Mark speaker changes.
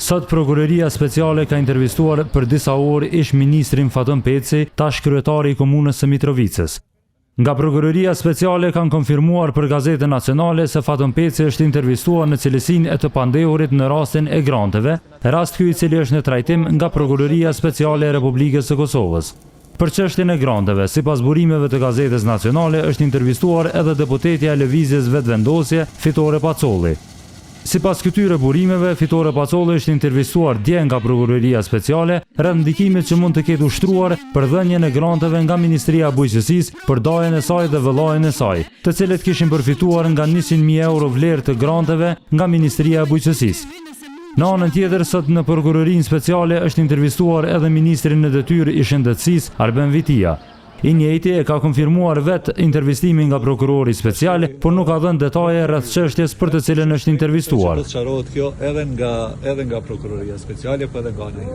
Speaker 1: Sot Prokuroria Speciale ka intervistuar për disa orë ish ministrin Faton Peci, tash kryetari i komunës së Mitrovicës. Nga Prokuroria Speciale kanë konfirmuar për Gazetën Nacionale se Faton Peci është intervistuar në cilësinë e të pandehurit në rastin e granteve, rast ky i cili është në trajtim nga Prokuroria Speciale e Republikës së Kosovës. Për çështjen e granteve, sipas burimeve të Gazetës Nacionale, është intervistuar edhe deputetja e Lëvizjes Vetvendosje, Fitore Pacolli. Sipas këtyre burimeve, Fitore Pacolli është intervistuar dje nga Prokuroria Speciale rreth ndikimit që mund të ketë ushtruar për dhënien e granteve nga Ministria e Bujqësisë për dajen e saj dhe vëllajen e saj, të cilët kishin përfituar nga 100.000 euro vlerë të granteve nga Ministria e Bujqësisë. Në anën tjetër, sot në Prokurorinë Speciale është intervistuar edhe ministri në detyrë i shëndetësisë Arben Vitia. I njëjti e ka konfirmuar vetë intervistimin nga prokurori special, por nuk ka dhënë detaje rreth çështjes për të cilën është intervistuar.
Speaker 2: Sqarohet kjo edhe nga Prokuroria Speciale, po edhe nga ana